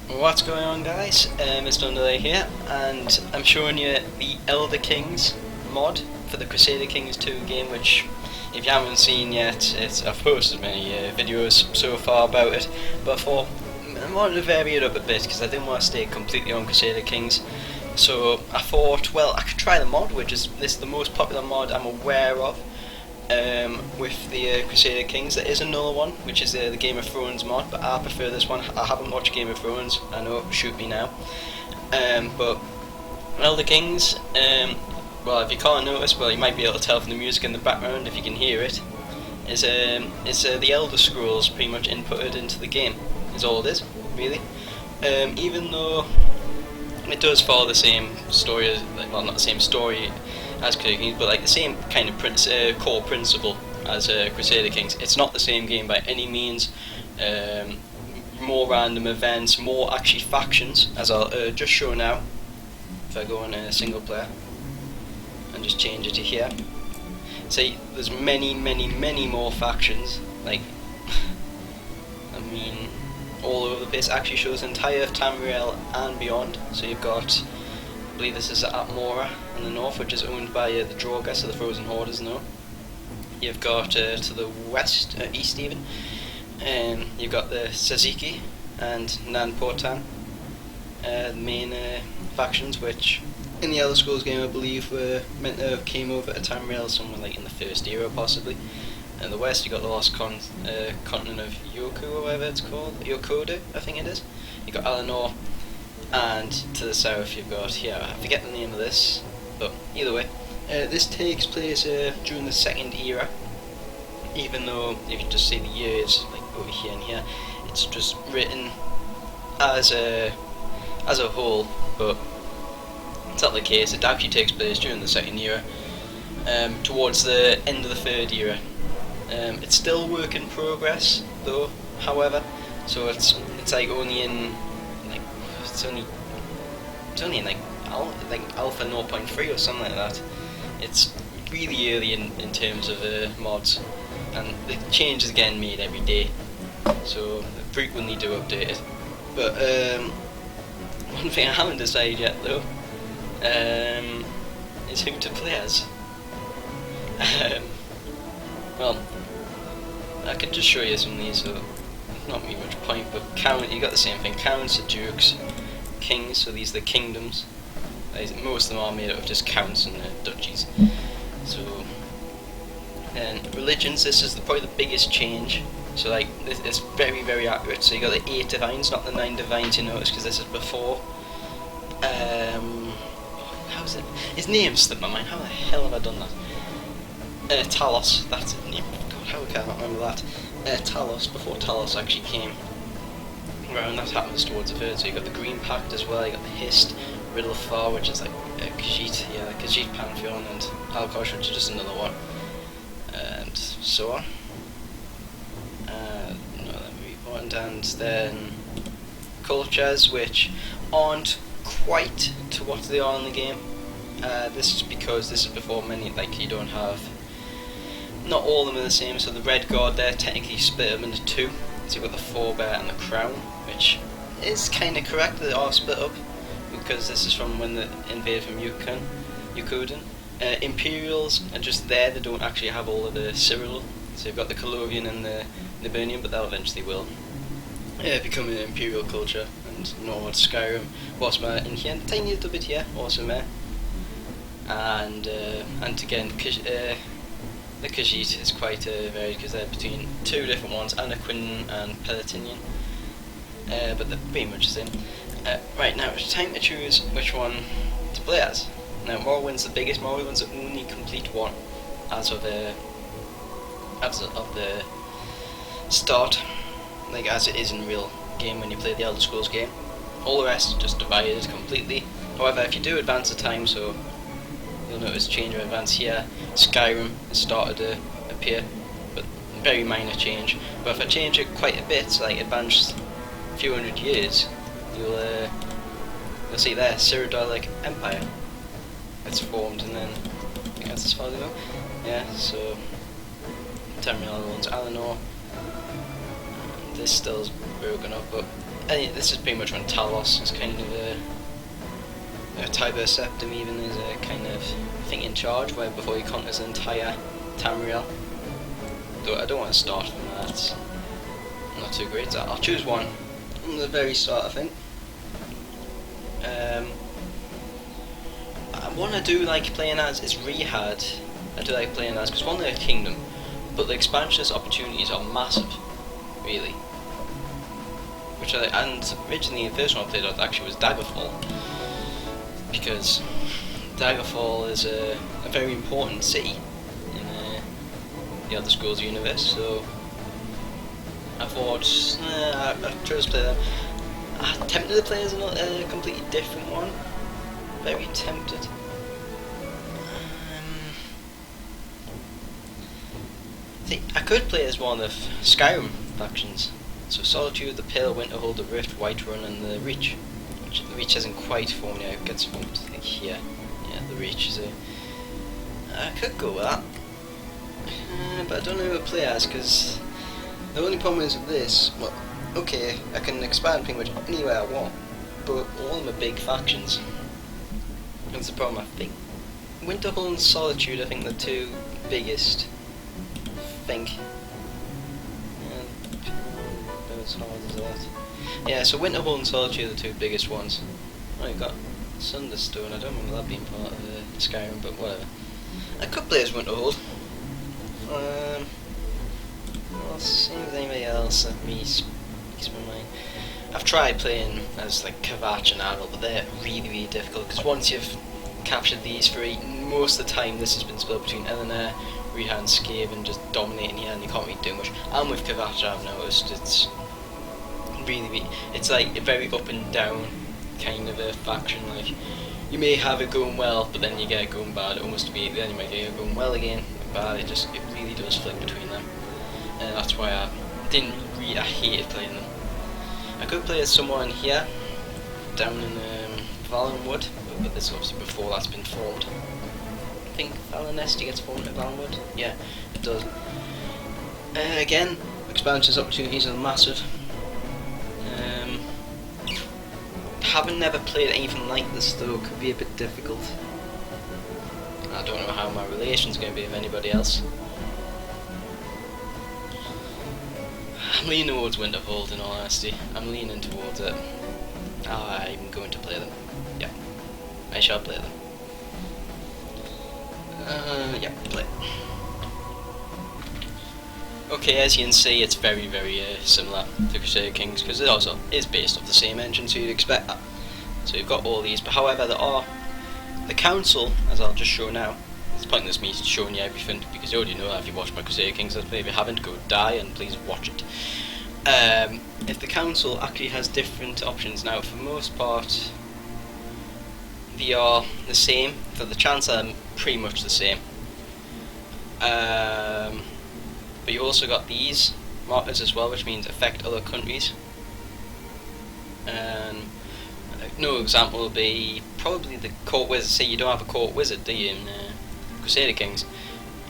What's going on, guys? MrUnderlay here, and I'm showing you the Elder Kings mod for the Crusader Kings 2 game, which, if you haven't seen yet, I've posted many videos so far about it, but I thought I wanted to vary it up a bit because I didn't want to stay completely on Crusader Kings. So I thought, well, I could try the mod, which is the most popular mod I'm aware of. With the Crusader Kings. There is another one, which is the Game of Thrones mod, but I prefer this one. I haven't watched Game of Thrones, I know, shoot me now. But Elder Kings, well, if you can't notice, well, you might be able to tell from the music in the background if you can hear it, is the Elder Scrolls pretty much inputted into the game, is all it is, really. Even though it does follow the same story, well, not the same story as Crusader Kings, but like the same kind of core principle as Crusader Kings. It's not the same game by any means. More random events, more actually factions, as I'll just show now. If I go on single player and just change it to here, see, there's many more factions. Like, I mean, all over the place. Actually shows the entire Tamriel and beyond. So you've got, I believe this is Atmora in the north, which is owned by the Drogas, so the Frozen Horders now. You've got to the west, east even, you've got the Saziki and Nanportan, the main factions, which in the Elder Scrolls game I believe were meant to have came over to Tamriel somewhere like in the first era possibly. In the west you got the lost continent of Yoku, or whatever it's called, Yokodu I think it is. You got Alinor, and to the south you've got, here, I forget the name of this, but either way, this takes place during the second era, even though you can just see the years like over here and here. It's just written as a whole, but it's not the case. It actually takes place during the second era, towards the end of the third era. It's still work in progress though, however, so it's like only in like it's only in like alpha 0.3 or something like that. It's really early in terms of mods, and the changes again made every day, so frequently do update it. But one thing I haven't decided yet though is who to play as. Well, I could just show you some of these, so not really much point, but you got the same thing, counts, the dukes, kings, so these are the kingdoms. Most of them are made out of just counts and duchies. So, and religions, this is probably the biggest change. So like, it's very accurate. So you got the 8 divines, not the 9 divines you notice, because this is before. How's it? His name slipped my mind. How the hell have I done that? Talos, that's his name. God, how can I not remember that? Talos, before Talos actually came around, that happens towards the third. So you got the Green Pact as well, you got the Hist, Riddlefar, which is like Khajiit, yeah, Khajiit Pantheon, and Alkosh, which is just another one, and so on. No, that would be important. And then cultures, which aren't quite to what they are in the game. This is because this is before many, like, you don't have, not all of them are the same. So the Red Guard there technically split them into two. So you've got the Forebear and the Crown, which is kind of correct, they are split up, because this is from when they invaded from Yukuden. Imperials are just there, they don't actually have all of the Cyril. So you've got the Colovian and the Liburnian, but that eventually will become an Imperial culture. And Nord, Skyrim, Wasma, and here, tiny little bit here, also there. And again, the Khajiit is quite varied, because they're between two different ones, Anaquin and Palatinian. But they're pretty much the same. Right, now it's time to choose which one to play as. Now Morrowind's the biggest. Morrowind's the only complete one as of the start, like as it is in real game when you play the Elder Scrolls game. All the rest is just divided completely. However, if you do advance the time, so you'll notice change of advance here, Skyrim has started to appear, but very minor change. But if I change it quite a bit, so like advance a few hundred years, you'll see there, Cyrodiilic Empire. It's formed, and then I think that's as far as I go. Yeah, so Tamriel owns Alinor. This still's broken up, but this is pretty much when Talos is kind of a Tiber Septim even is a kind of thing in charge, where before he conquers the entire Tamriel. Though I don't want to start from that. I'm not too great. So I'll choose one from the very start, I think. One I do like playing as is Rehad. I do like playing as because one, they're a kingdom, but the expansionist opportunities are massive, really. Which and originally the first one I played out actually was Daggerfall, because Daggerfall is a very important city in the Elder Scrolls universe. So I thought I chose to play that. I'm tempted to play as a completely different one. Very tempted. I could play as one of Skyrim factions. So Solitude, the Pale, Winterhold, the Rift, Whiterun, and the Reach. Which the Reach hasn't quite formed yet. It gets formed like here. Yeah, the Reach is a. I could go with that, but I don't know who to play as, because the only problem is with this. Well, okay, I can expand pretty much anywhere I want, but all of them are big factions. That's the problem, I think. Winterhold and Solitude, I think, the two biggest. I think. Yeah, as hard as that. Yeah, so Winterhold and Solitude are the two biggest ones. Oh, you got Sunderstone. I don't remember that being part of Skyrim, but whatever. I could play as Winterhold. I'll see if anybody else let me speaks my mind. I've tried playing as like Kvatch and Adel, but they're really difficult, because once you've captured these three, most of the time this has been split between Eleanor, Rehad and Skaven just dominating here, and you can't really do much. And with Kvatch, I've noticed it's really it's like a very up and down kind of a faction. Like, you may have it going well, but then you get it going bad. Almost immediately, then you might get it going well again, bad. It really does flick between them, and that's why I hated playing them. I could play as someone here, down in Valenwood, but this is obviously before that's been formed. I think Valenesti gets formed at Valenwood. Yeah, it does. Again, expansions opportunities are massive. Having never played anything like this though could be a bit difficult. I don't know how my relation's going to be with anybody else. I'm leaning towards Winterhold, in all honesty. I'm leaning towards it. I'm going to play them. Yeah, I shall play them. Yeah, play. Okay, as you can see, it's very similar to Crusader Kings, because it also is based off the same engine, so you'd expect that. So you've got all these, but however, there are the council, as I'll just show now. It's pointless me showing you everything, because you already know that if you watch my Crusader Kings. If you haven't, go die and please watch it. If the council actually has different options now, for the most part, they are the same. For the Chancellor, pretty much the same. But you also got these markers as well, which means affect other countries. No example will be probably the court wizard. See, you don't have a court wizard, do you, in Crusader Kings?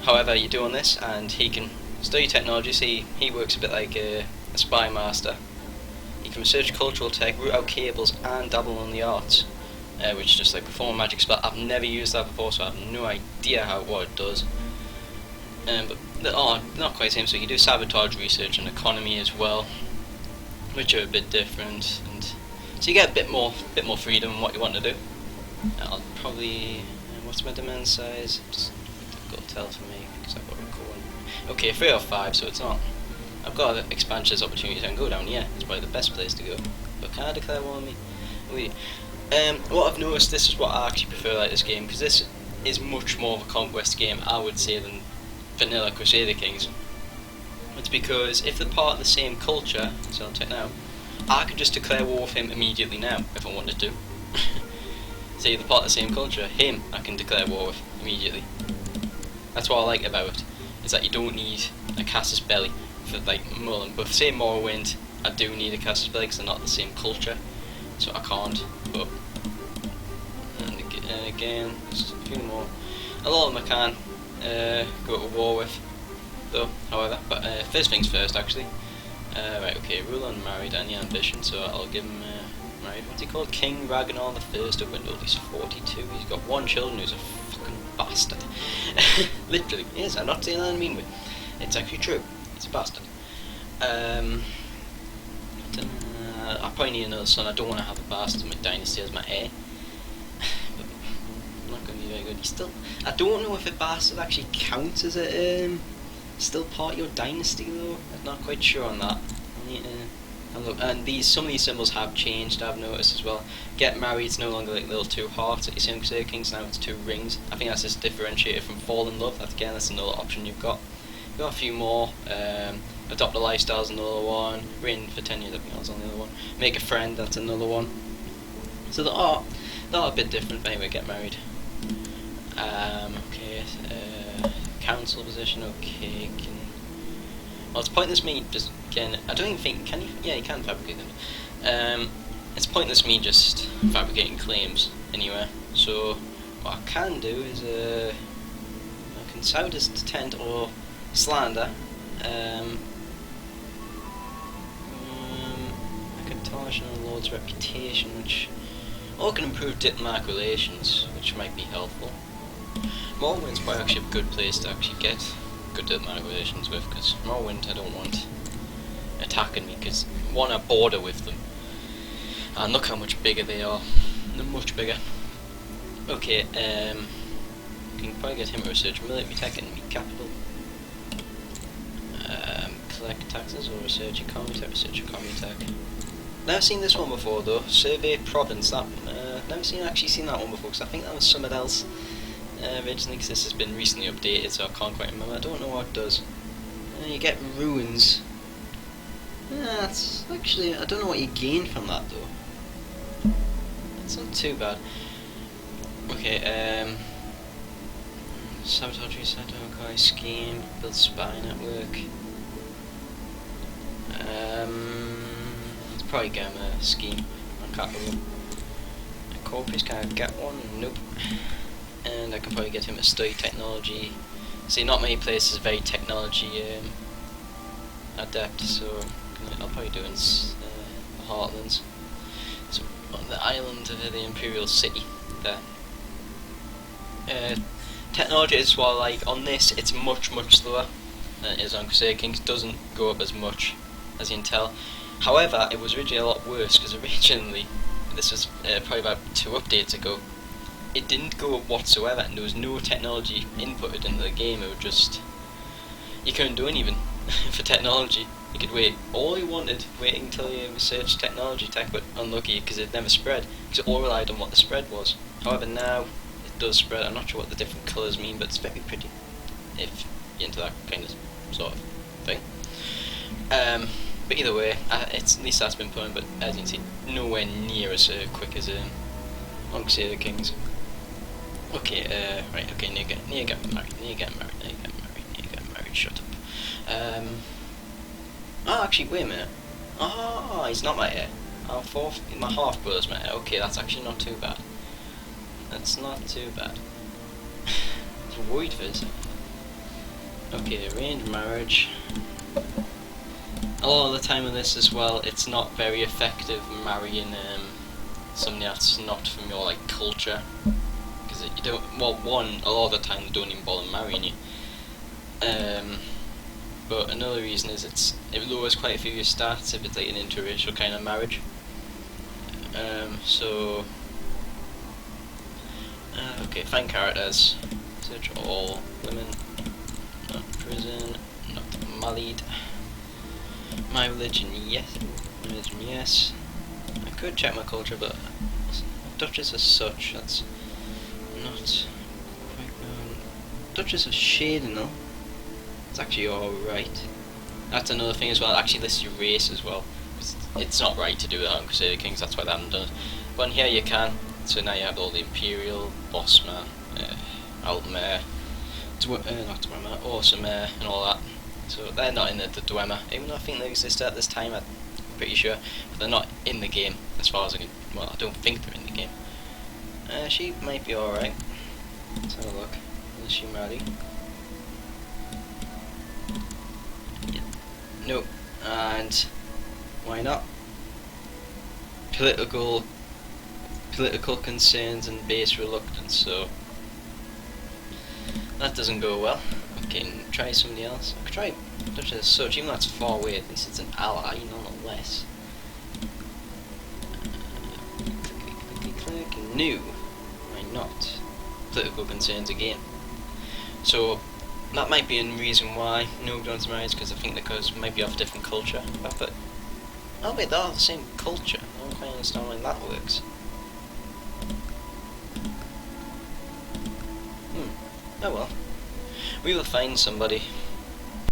However, you do on this, and he can study technology. See, he works a bit like a spy master. He can research cultural tech, root out cables, and dabble in the arts, which is just like perform a magic spell. I've never used that before, so I have no idea what it does. But they are not quite the same. So you do sabotage research and economy as well, which are a bit different, and so you get a bit more freedom in what you want to do. I'll probably what's my demand size? Just difficult to tell for me because I've got a recording. Okay, 3 or 5, so it's not. I've got expansions opportunities. I can go down here. It's probably the best place to go. But can I declare war on me? Wait. What I've noticed, this is what I actually prefer about this game, because this is much more of a conquest game, I would say, than vanilla Crusader Kings. It's because if they're part of the same culture, so I'll check now, I could just declare war with him immediately now if I wanted to. Say they're part of the same culture, him I can declare war with immediately. That's what I like about it, is that you don't need a Casus Belli for like Mullen, but for say Morrowind, I do need a Casus Belli because they're not the same culture, so I can't. But and again, just a few more. A lot of them I can go to war with, though. However, but first things first, actually, Right, okay, rule unmarried, any ambition, so I'll give him married. What's he called? King Ragnar the First of Windle. He's 42. He's got one child who's a fucking bastard. Literally, he is. I'm not saying that I mean with. It's actually true. He's a bastard. I probably need another son. I don't want to have a bastard in my dynasty as my heir. But I'm not going to be very good. He's still. I don't know if a bastard actually counts as a still part of your dynasty though. I'm not quite sure on that. I need to have a look. And some of these symbols have changed. I've noticed as well. Get married. It's no longer like little two hearts that you see in Crusader Kings. Now it's two rings. I think that's just differentiated from fall in love. That's another option you've got. You've got a few more. Adopt a lifestyle's another one. Reign for 10 years, I think that's on the other one. Make a friend, that's another one. So they are a bit different, but anyway, get married. Okay, council position, okay. Well, it's pointless me just getting. I don't even think, can you? Yeah, you can fabricate them. It's pointless me just fabricating claims anywhere. So what I can do is I can sound as tent or slander. I can tarnish a lord's reputation, which or can improve diplomatic relations, which might be helpful. Morrowind's probably actually a good place to actually get good diplomatic relations with, because Morrowind I don't want attacking me, because one, I border with them, and look how much bigger they are. They're much bigger. Okay, you can probably get him to research military tech and meat capital. Collect taxes or research economy tech. Never seen this one before though. Survey province. That never actually seen that one before, because I think that was something else originally, because this has been recently updated, so I can't quite remember. I don't know what it does. You get ruins. That's actually, I don't know what you gain from that though. It's not too bad. Okay, sabotage reset, scheme, build spy network. Let's probably get him a scheme on capital. Corpus, can I get one? Nope. And I can probably get him a study technology. See, not many places are very technology adept, so I'll probably do in the Heartlands. So on the island of the Imperial City there. Technology is well, like on this it's much slower than it is on Crusader Kings. Doesn't go up as much as you can tell. However, it was originally a lot worse, because originally, this was probably about 2 updates ago, it didn't go up whatsoever, and there was no technology inputted into the game. It would just, you couldn't do anything for technology. You could wait all you wanted, waiting until you researched technology tech, but unlucky because it never spread, because it all relied on what the spread was. However, now it does spread. I'm not sure what the different colours mean, but it's very pretty if you're into that kind of sort of thing. But either way, at least that's been put in, but as you can see, nowhere near as quick as on Crusader Kings. Okay, right, okay, need to get married, shut up. Oh, actually, wait a minute. Oh, he's not my heir. My half brother's my heir. Okay, that's actually not too bad. That's not too bad. I was worried for this. Okay, arranged marriage. A lot of the time in this as well, it's not very effective marrying somebody that's not from your like culture, because you don't. Well, one, a lot of the time they don't even bother marrying you. But another reason is it lowers quite a few of your stats if it's like an interracial kind of marriage. Okay, find characters. Search all women. Not prison. Not married. My religion, yes. Religion, yes. I could check my culture, but Duchess as such, that's not quite known. Duchess of Shading, though. It's actually alright. That's another thing as well. It actually lists your race as well. It's not right to do that on Crusader Kings, that's why they haven't done it. But on here you can. So now you have all the Imperial, Bossman, Altmare, not Dwemer, Awesomare, and all that. So they're not in the Dwemer, even though I think they existed at this time, I'm pretty sure. But they're not in the game, as far as I can. Well, I don't think they're in the game. She might be alright. Let's have a look. Is she married? Yeah. Nope. and why not? Political concerns and base reluctance, so that doesn't go well. Okay, try somebody else. I could try Dutch as such, even though it's far away, at least it's an ally, nonetheless. Click, new. Why not? Political concerns again. So that might be a reason why no Johnson marries, because I think because might be of different culture. But oh wait, they're all the same culture. I don't quite understand why that works. Oh well. We will find somebody.